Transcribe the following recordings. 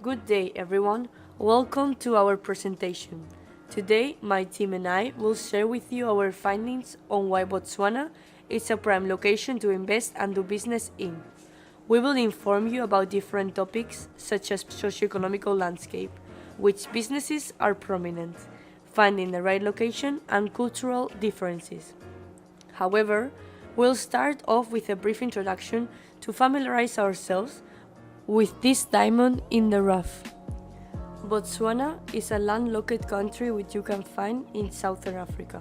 Good day, everyone. Welcome to our presentation. Today, my team and I will share with you our findings on why Botswana is a prime location to invest and do business in. We will inform you about different topics such as socio-economical landscape, which businesses are prominent, finding the right location, and cultural differences. However, we'll start off with a brief introduction to familiarize ourselves with this diamond in the rough. Botswana is a landlocked country which you can find in Southern Africa.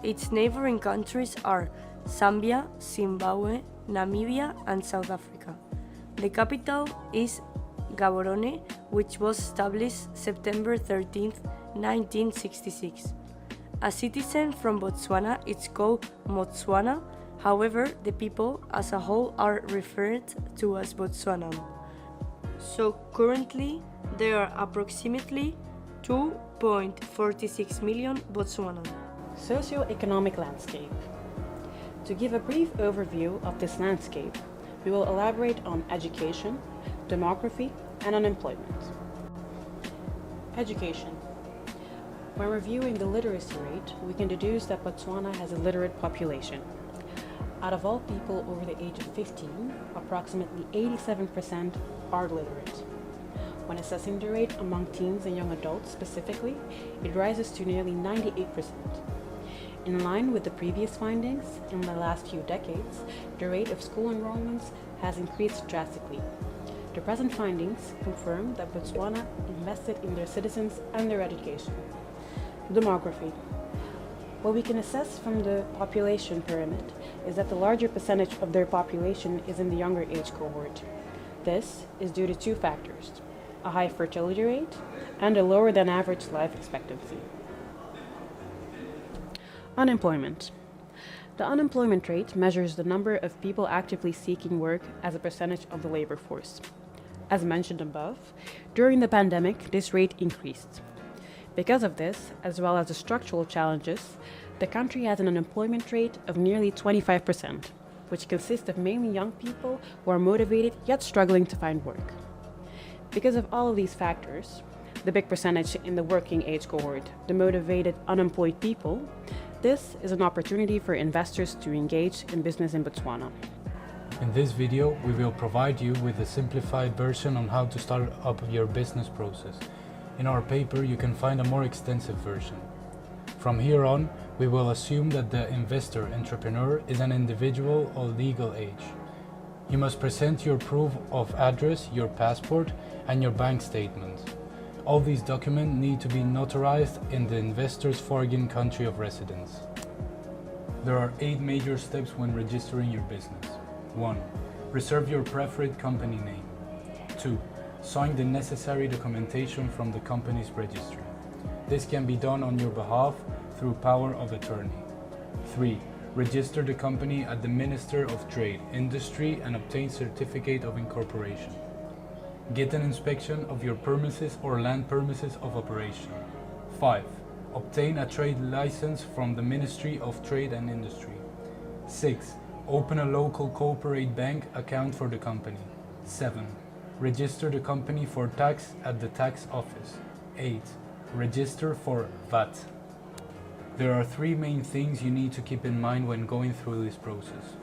Its neighboring countries are Zambia, Zimbabwe, Namibia, and South Africa. The capital is Gaborone, which was established September 13, 1966. A citizen from Botswana is called Motswana. However, the people as a whole are referred to as Botswanan. So currently, there are approximately 2.46 million Botswanan. Socio-economic landscape. To give a brief overview of this landscape, we will elaborate on education, demography, and unemployment. Education. When reviewing the literacy rate, we can deduce that Botswana has a literate population. Out of all people over the age of 15, approximately 87% are literate. When assessing the rate among teens and young adults specifically, it rises to nearly 98%. In line with the previous findings, in the last few decades, the rate of school enrollments has increased drastically. The present findings confirm that Botswana invested in their citizens and their education. Demography. What we can assess from the population pyramid is that the larger percentage of their population is in the younger age cohort. This is due to two factors: a high fertility rate and a lower than average life expectancy. Unemployment. The unemployment rate measures the number of people actively seeking work as a percentage of the labor force. As mentioned above, during the pandemic, this rate increased. Because of this, as well as the structural challenges, the country has an unemployment rate of nearly 25%, which consists of mainly young people who are motivated yet struggling to find work. Because of all of these factors, the big percentage in the working age cohort, the motivated unemployed people, this is an opportunity for investors to engage in business in Botswana. In this video, we will provide you with a simplified version on how to start up your business process. In our paper, you can find a more extensive version. From here on, we will assume that the investor-entrepreneur is an individual of legal age. You must present your proof of address, your passport, and your bank statement. All these documents need to be notarized in the investor's foreign country of residence. There are 8 major steps when registering your business. 1. Reserve your preferred company name. 2. Sign the necessary documentation from the company's registry. This can be done on your behalf through power of attorney. 3. Register the company at the Minister of Trade, Industry, and obtain certificate of incorporation. Get an inspection of your premises or land premises of operation. 5. Obtain a trade license from the Ministry of Trade and Industry. 6. Open a local corporate bank account for the company. 7. Register the company for tax at the tax office. 8. Register for VAT. There are 3 main things you need to keep in mind when going through this process.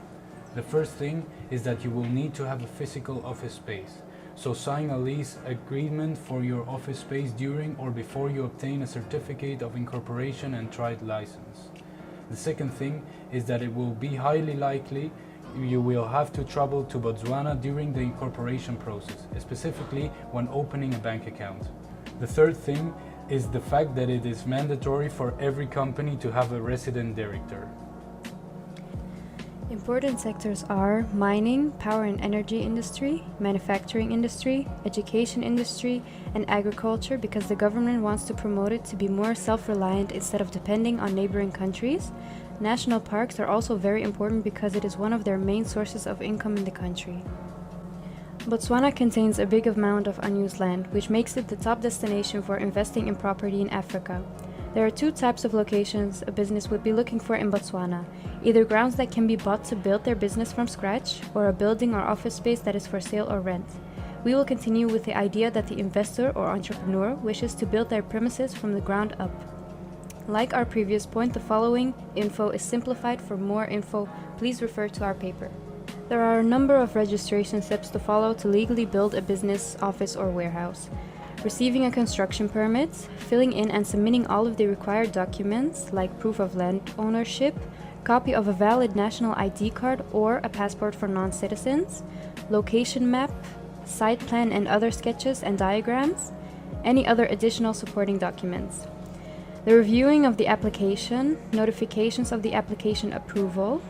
The first thing is that you will need to have a physical office space. So sign a lease agreement for your office space during or before you obtain a certificate of incorporation and trade license. The second thing is that it will be highly likely you will have to travel to Botswana during the incorporation process, specifically when opening a bank account. The third thing is the fact that it is mandatory for every company to have a resident director. Important sectors are mining, power and energy industry, manufacturing industry, education industry, and agriculture, because the government wants to promote it to be more self-reliant instead of depending on neighboring countries. National parks are also very important because it is one of their main sources of income in the country. Botswana contains a big amount of unused land, which makes it the top destination for investing in property in Africa. There are 2 types of locations a business would be looking for in Botswana: either grounds that can be bought to build their business from scratch, or a building or office space that is for sale or rent. We will continue with the idea that the investor or entrepreneur wishes to build their premises from the ground up. Like our previous point, the following info is simplified. For more info, please refer to our paper. There are a number of registration steps to follow to legally build a business, office, or warehouse. Receiving a construction permit, filling in and submitting all of the required documents like proof of land ownership, copy of a valid national ID card or a passport for non-citizens, location map, site plan and other sketches and diagrams, any other additional supporting documents. The reviewing of the application, notifications of the application approval.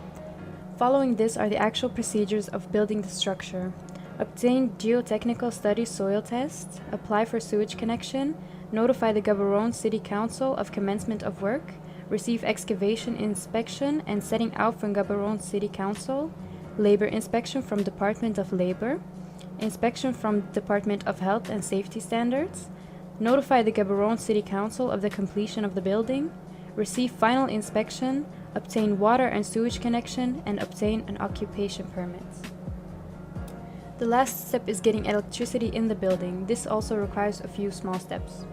Following this are the actual procedures of building the structure. Obtain geotechnical study soil tests, apply for sewage connection, notify the Gaborone City Council of commencement of work, receive excavation inspection and setting out from Gaborone City Council, labor inspection from Department of Labor, inspection from Department of Health and Safety Standards, notify the Gaborone City Council of the completion of the building, receive final inspection, obtain water and sewage connection, and obtain an occupation permit. The last step is getting electricity in the building. This also requires a few small steps.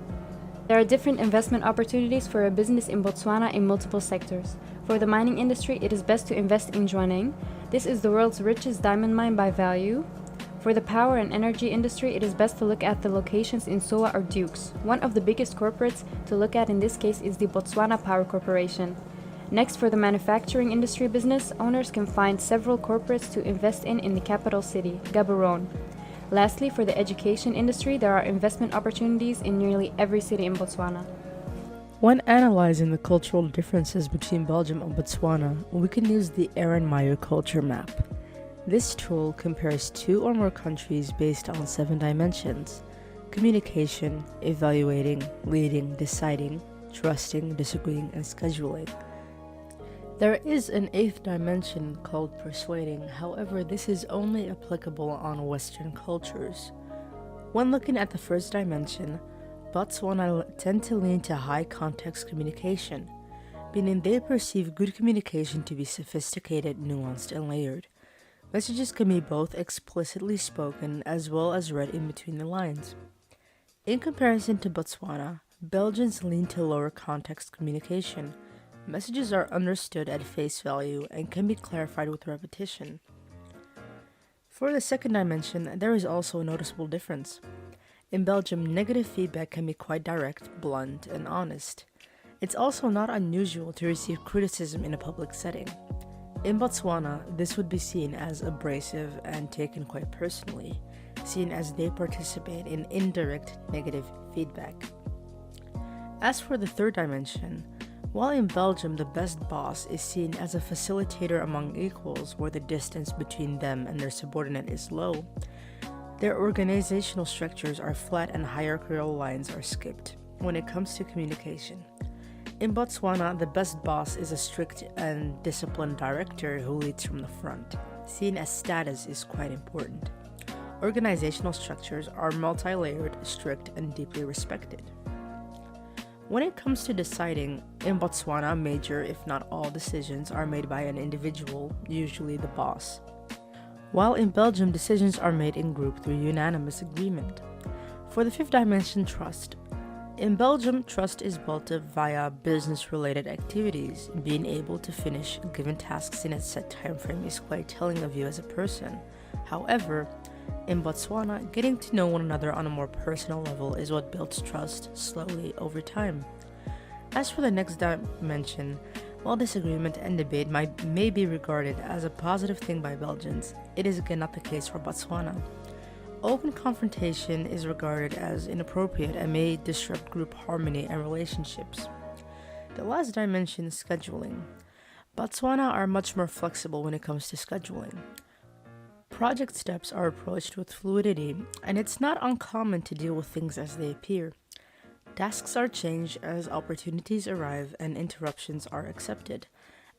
There are different investment opportunities for a business in Botswana in multiple sectors. For the mining industry, it is best to invest in Jwaneng. This is the world's richest diamond mine by value. For the power and energy industry, it is best to look at the locations in Soa or Dukes. One of the biggest corporates to look at in this case is the Botswana Power Corporation. Next, for the manufacturing industry, business owners can find several corporates to invest in the capital city, Gaborone. Lastly, for the education industry, there are investment opportunities in nearly every city in Botswana. When analyzing the cultural differences between Belgium and Botswana, we can use the Ehrenmeyer culture map. This tool compares 2 or more countries based on 7 dimensions: communication, evaluating, leading, deciding, trusting, disagreeing, and scheduling. There is an 8th dimension called persuading, however, this is only applicable on Western cultures. When looking at the first dimension, Botswana tend to lean to high context communication, meaning they perceive good communication to be sophisticated, nuanced, and layered. Messages can be both explicitly spoken as well as read in between the lines. In comparison to Botswana, Belgians lean to lower context communication. Messages are understood at face value and can be clarified with repetition. For the second dimension, there is also a noticeable difference. In Belgium, negative feedback can be quite direct, blunt, and honest. It's also not unusual to receive criticism in a public setting. In Botswana, this would be seen as abrasive and taken quite personally, seen as they participate in indirect negative feedback. As for the third dimension, while in Belgium the best boss is seen as a facilitator among equals where the distance between them and their subordinate is low, their organizational structures are flat and hierarchical lines are skipped when it comes to communication. In Botswana, the best boss is a strict and disciplined director who leads from the front, seen as status is quite important. Organizational structures are multi-layered, strict, and deeply respected. When it comes to deciding, in Botswana, major, if not all, decisions are made by an individual, usually the boss. While in Belgium, decisions are made in group through unanimous agreement. For the fifth dimension, trust. In Belgium, trust is built up via business-related activities. Being able to finish given tasks in a set time frame is quite telling of you as a person. However, in Botswana, getting to know one another on a more personal level is what builds trust slowly over time. As for the next dimension, while disagreement and debate may be regarded as a positive thing by Belgians, it is again not the case for Botswana. Open confrontation is regarded as inappropriate and may disrupt group harmony and relationships. The last dimension is scheduling. Botswana are much more flexible when it comes to scheduling. Project steps are approached with fluidity, and it's not uncommon to deal with things as they appear. Tasks are changed as opportunities arrive and interruptions are accepted.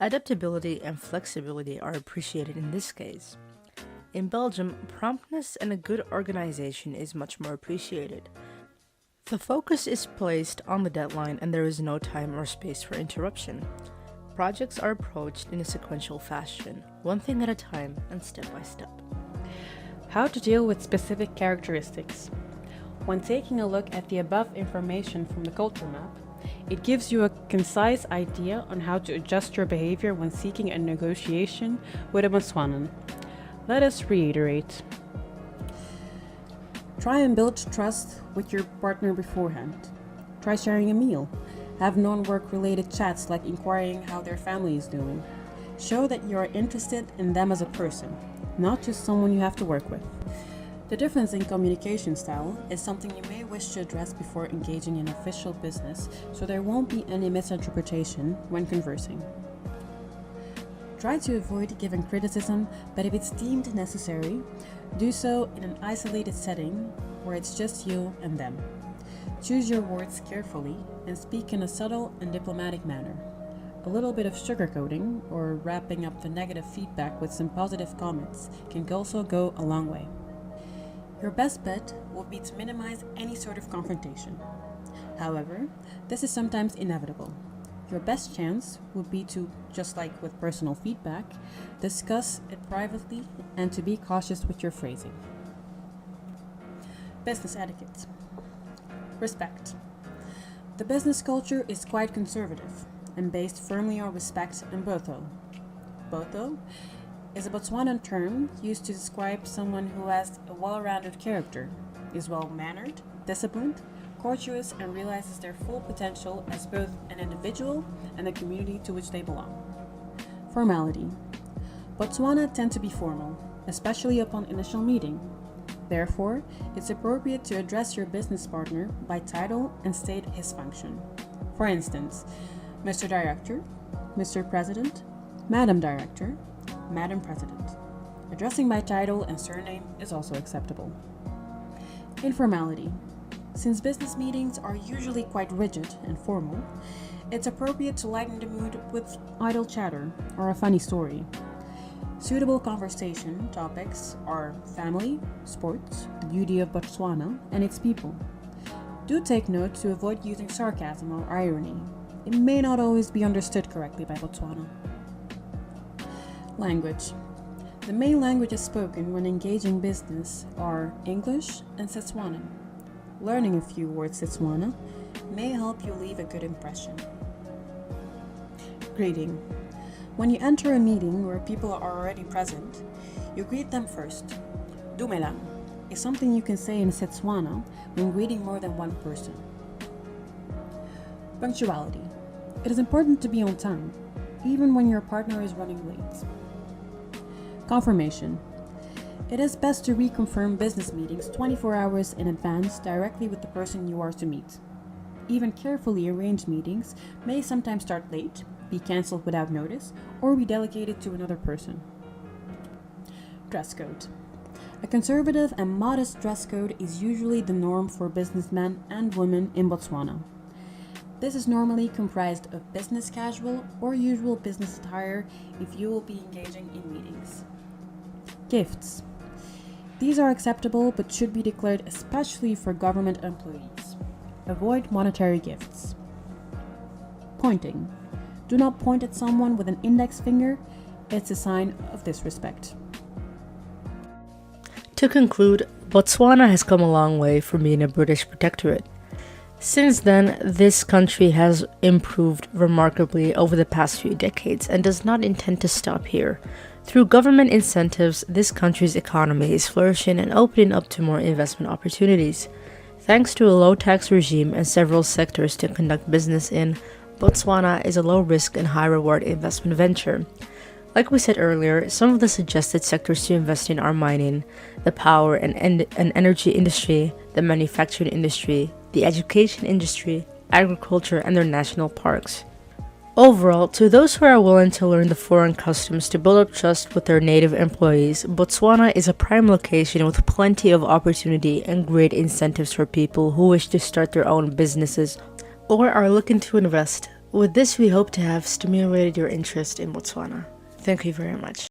Adaptability and flexibility are appreciated in this case. In Belgium, promptness and a good organization is much more appreciated. The focus is placed on the deadline and there is no time or space for interruption. Projects are approached in a sequential fashion, one thing at a time and step by step. How to deal with specific characteristics. When taking a look at the above information from the culture map, it gives you a concise idea on how to adjust your behavior when seeking a negotiation with a Botswanan. Let us reiterate. Try and build trust with your partner beforehand. Try sharing a meal. Have non-work related chats like inquiring how their family is doing. Show that you are interested in them as a person, not just someone you have to work with. The difference in communication style is something you may wish to address before engaging in official business, so there won't be any misinterpretation when conversing. Try to avoid giving criticism, but if it's deemed necessary, do so in an isolated setting where it's just you and them. Choose your words carefully and speak in a subtle and diplomatic manner. A little bit of sugarcoating or wrapping up the negative feedback with some positive comments can also go a long way. Your best bet will be to minimize any sort of confrontation. However, this is sometimes inevitable. Your best chance would be to, just like with personal feedback, discuss it privately and to be cautious with your phrasing. Business etiquette. Respect. The business culture is quite conservative and based firmly on respect and botho. Botho is a Botswanan term used to describe someone who has a well-rounded character, is well-mannered, disciplined, courteous, and realizes their full potential as both an individual and the community to which they belong. Formality. Botswana tend to be formal, especially upon initial meeting. Therefore, it's appropriate to address your business partner by title and state his function. For instance, Mr. Director, Mr. President, Madam Director, Madam President. Addressing by title and surname is also acceptable. Informality. Since business meetings are usually quite rigid and formal, it's appropriate to lighten the mood with idle chatter or a funny story. Suitable conversation topics are family, sports, the beauty of Botswana, and its people. Do take note to avoid using sarcasm or irony. It may not always be understood correctly by Botswana. Language. The main languages spoken when engaging business are English and Setswana. Learning a few words Setswana may help you leave a good impression. Greeting. When you enter a meeting where people are already present, you greet them first. Dumelang is something you can say in Setswana when greeting more than one person. Punctuality. It is important to be on time, even when your partner is running late. Confirmation. It is best to reconfirm business meetings 24 hours in advance directly with the person you are to meet. Even carefully arranged meetings may sometimes start late, be cancelled without notice, or be delegated to another person. Dress code. A conservative and modest dress code is usually the norm for businessmen and women in Botswana. This is normally comprised of business casual or usual business attire if you will be engaging in meetings. Gifts. These are acceptable but should be declared especially for government employees. Avoid monetary gifts. Pointing. Do not point at someone with an index finger. It's a sign of disrespect. To conclude, Botswana has come a long way from being a British protectorate. Since then, this country has improved remarkably over the past few decades and does not intend to stop here. Through government incentives, this country's economy is flourishing and opening up to more investment opportunities. Thanks to a low tax regime and several sectors to conduct business in, Botswana is a low-risk and high-reward investment venture. Like we said earlier, some of the suggested sectors to invest in are mining, the power and energy industry, the manufacturing industry, the education industry, agriculture, and their national parks. Overall, to those who are willing to learn the foreign customs to build up trust with their native employees, Botswana is a prime location with plenty of opportunity and great incentives for people who wish to start their own businesses or are looking to invest. With this, we hope to have stimulated your interest in Botswana. Thank you very much.